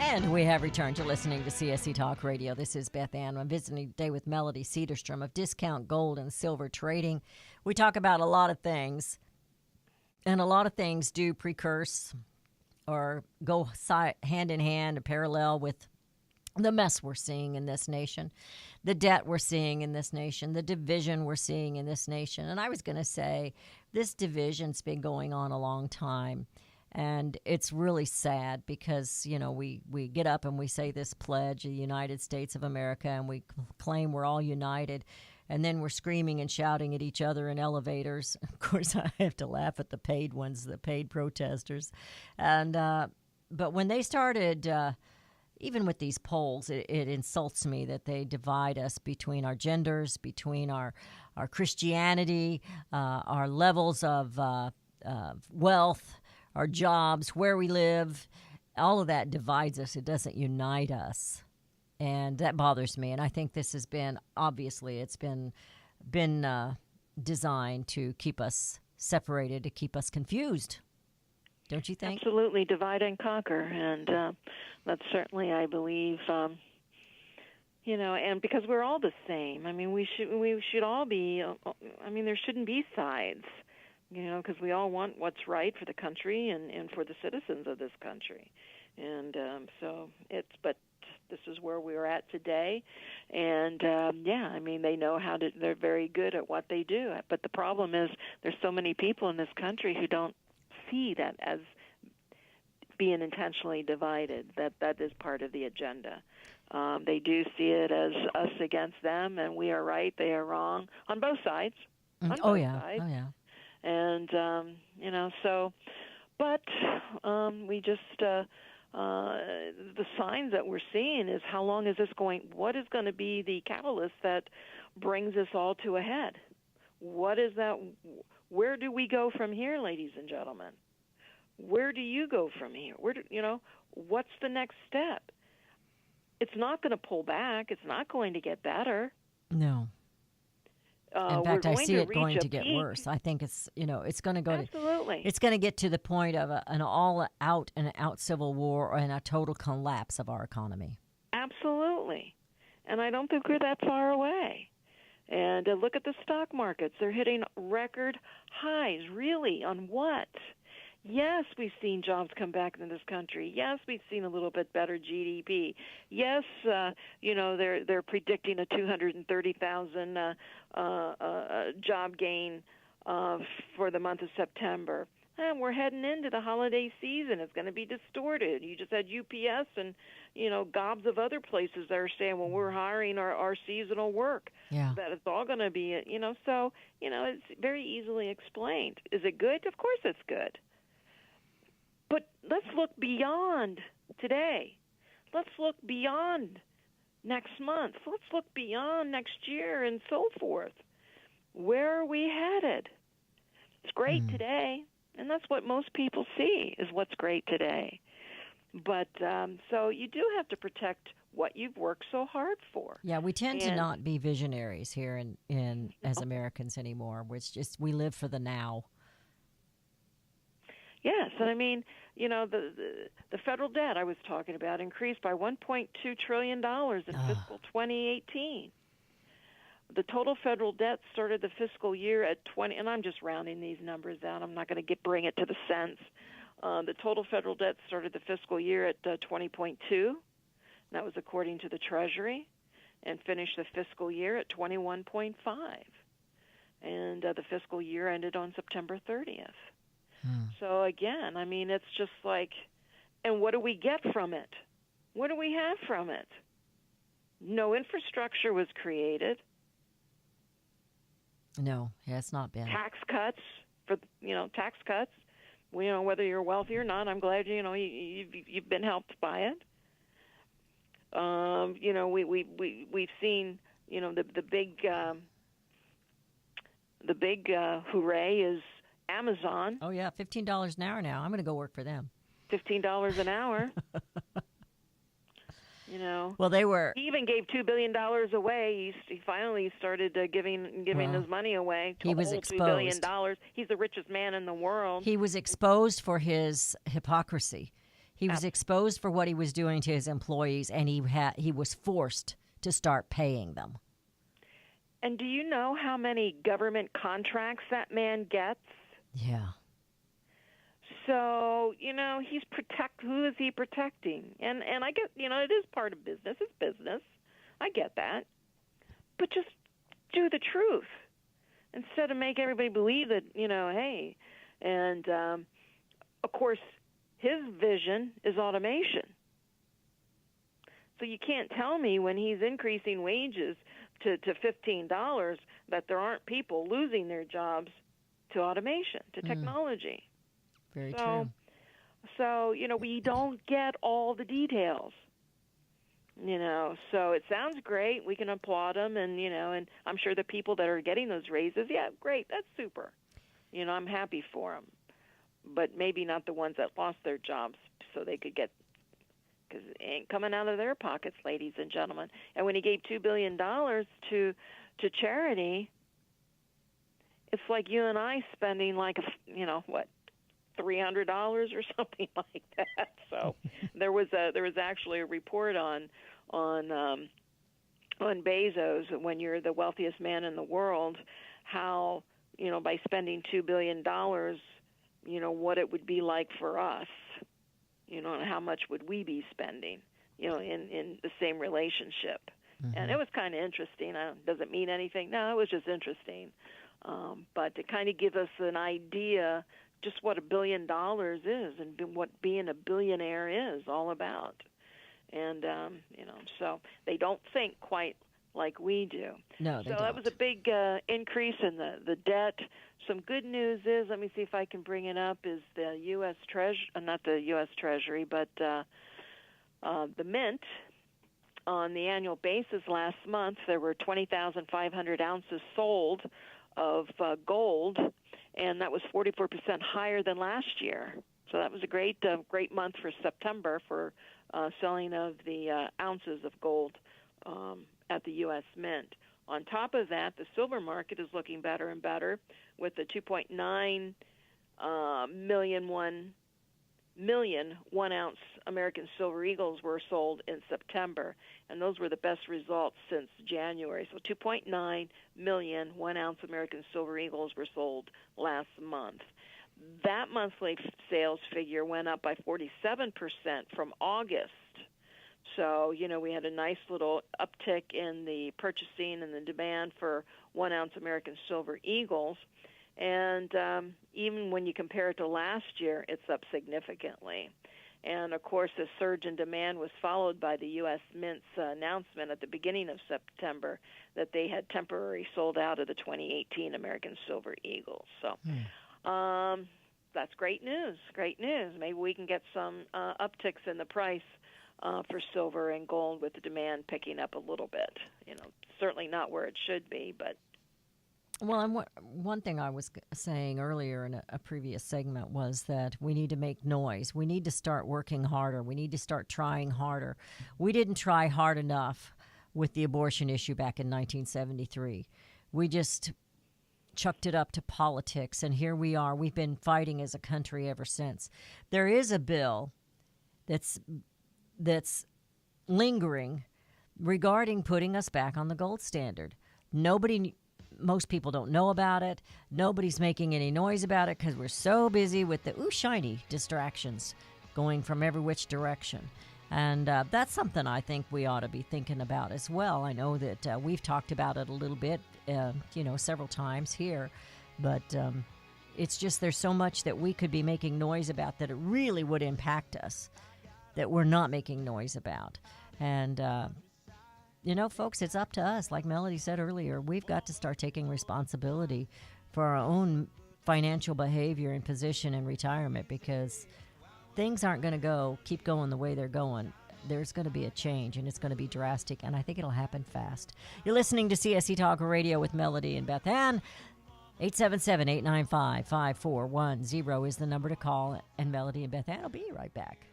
And we have returned to listening to CSC Talk Radio. This is Beth Ann. I'm visiting today with Melody Cedarstrom of Discount Gold and Silver Trading. We talk about a lot of things, and a lot of things do precurse or go hand in hand or parallel with the mess we're seeing in this nation, the debt we're seeing in this nation, the division we're seeing in this nation. And I was going to say this division's been going on a long time. And it's really sad because, you know, we get up and we say this pledge, the United States of America, and we claim we're all united. And then we're screaming and shouting at each other in elevators. Of course, I have to laugh at the paid ones, the paid protesters. And but when they started, even with these polls, it insults me that they divide us between our genders, between our Christianity, our levels of wealth, our jobs, where we live. All of that divides us. It doesn't unite us. And that bothers me. And I think this has been, obviously, it's been designed to keep us separated, to keep us confused. Don't you think? Absolutely, divide and conquer. And that's certainly, I believe, and because we're all the same. I mean, we should all be, there shouldn't be sides. Because we all want what's right for the country and for the citizens of this country. And but this is where we're at today. And, they know they're very good at what they do. But the problem is there's so many people in this country who don't see that as being intentionally divided, that is part of the agenda. They do see it as us against them, and we are right, they are wrong, on both sides. Sides. Oh, yeah. And, we just, the signs that we're seeing is how long is this going, what is going to be the catalyst that brings us all to a head? What is that, where do we go from here, ladies and gentlemen? Where do you go from here? What's the next step? It's not going to pull back. It's not going to get better. No. In fact, I see it going to get worse. I think it's going to go Absolutely. It's going to get to the point of an all-out civil war and a total collapse of our economy. Absolutely. And I don't think we're that far away. And look at the stock markets. They're hitting record highs, really, on what? Yes, we've seen jobs come back into this country. Yes, we've seen a little bit better GDP. Yes, they're predicting a 230,000 job gain for the month of September. And we're heading into the holiday season. It's going to be distorted. You just had UPS and, gobs of other places that are saying, well, we're hiring our seasonal work. Yeah. That it's all going to be, it's very easily explained. Is it good? Of course it's good. But let's look beyond today. Let's look beyond next month. Let's look beyond next year and so forth. Where are we headed? It's great today, and that's what most people see is what's great today. But so you do have to protect what you've worked so hard for. Yeah, we tend to not be visionaries here in as Americans anymore. We live for the now. Yes, and the federal debt I was talking about increased by $1.2 trillion in fiscal 2018. The total federal debt started the fiscal year at 20, and I'm just rounding these numbers down. I'm not going to bring it to the cents. The total federal debt started the fiscal year at 20.2. That was according to the Treasury, and finished the fiscal year at 21.5. And the fiscal year ended on September 30th. So again, it's just like, and what do we get from it? What do we have from it? No infrastructure was created. No, it's not been. Tax cuts tax cuts. Whether you're wealthy or not, I'm glad you've been helped by it. We've seen the big hooray is Amazon. Oh, yeah, $15 an hour now. I'm going to go work for them. $15 an hour. Well, they were. He even gave $2 billion away. He finally started giving his money away. He was exposed. $2 billion. He's the richest man in the world. He was exposed for his hypocrisy. He was exposed for what he was doing to his employees, and he was forced to start paying them. And do you know how many government contracts that man gets? Yeah. So, who is he protecting? And I get, it is part of business. It's business. I get that. But just do the truth instead of make everybody believe that, hey. And, of course, his vision is automation. So you can't tell me when he's increasing wages to $15 that there aren't people losing their jobs to automation, to technology. Very true. So, we don't get all the details. So it sounds great. We can applaud them, and I'm sure the people that are getting those raises, yeah, great, that's super. I'm happy for them. But maybe not the ones that lost their jobs so they could get, because it ain't coming out of their pockets, ladies and gentlemen. And when he gave $2 billion to charity, it's like you and I spending like, $300 or something like that. So there was actually a report on Bezos, when you're the wealthiest man in the world, how by spending $2 billion, what it would be like for us, and how much would we be spending, in the same relationship. Mm-hmm. And it was kind of interesting. Does it mean anything? No, it was just interesting. But to kind of give us an idea just what $1 billion is and what being a billionaire is all about. And, so they don't think quite like we do. No, they don't. So that was a big increase in the debt. Some good news is, let me see if I can bring it up, is the U.S. not the U.S. Treasury, but the Mint. On the annual basis last month, there were 20,500 ounces sold of gold, and that was 44% higher than last year. So that was a great month for September for selling of the ounces of gold at the U.S. Mint. On top of that, the silver market is looking better and better, with the 2.9 million one-ounce American Silver Eagles were sold in September, and those were the best results since January. So 2.9 million one-ounce American Silver Eagles were sold last month. That monthly sales figure went up by 47% from August. So, we had a nice little uptick in the purchasing and the demand for one-ounce American Silver Eagles. And even when you compare it to last year, it's up significantly. And, of course, the surge in demand was followed by the U.S. Mint's announcement at the beginning of September that they had temporarily sold out of the 2018 American Silver Eagles. So that's great news, great news. Maybe we can get some upticks in the price for silver and gold with the demand picking up a little bit. Certainly not where it should be, but... Well, and one thing I was saying earlier in a previous segment was that we need to make noise. We need to start working harder. We need to start trying harder. We didn't try hard enough with the abortion issue back in 1973. We just chucked it up to politics, and here we are. We've been fighting as a country ever since. There is a bill that's lingering regarding putting us back on the gold standard. Most people don't know about it. Nobody's making any noise about it because we're so busy with the shiny distractions going from every which direction. And that's something I think we ought to be thinking about as well. I know that we've talked about it a little bit, several times here. But it's just there's so much that we could be making noise about that it really would impact us that we're not making noise about. And folks, it's up to us. Like Melody said earlier, we've got to start taking responsibility for our own financial behavior and position in retirement, because things aren't going to keep going the way they're going. There's going to be a change, and it's going to be drastic, and I think it'll happen fast. You're listening to CSC Talk Radio with Melody and Beth Ann. 877-895-5410 is the number to call, and Melody and Beth Ann will be right back.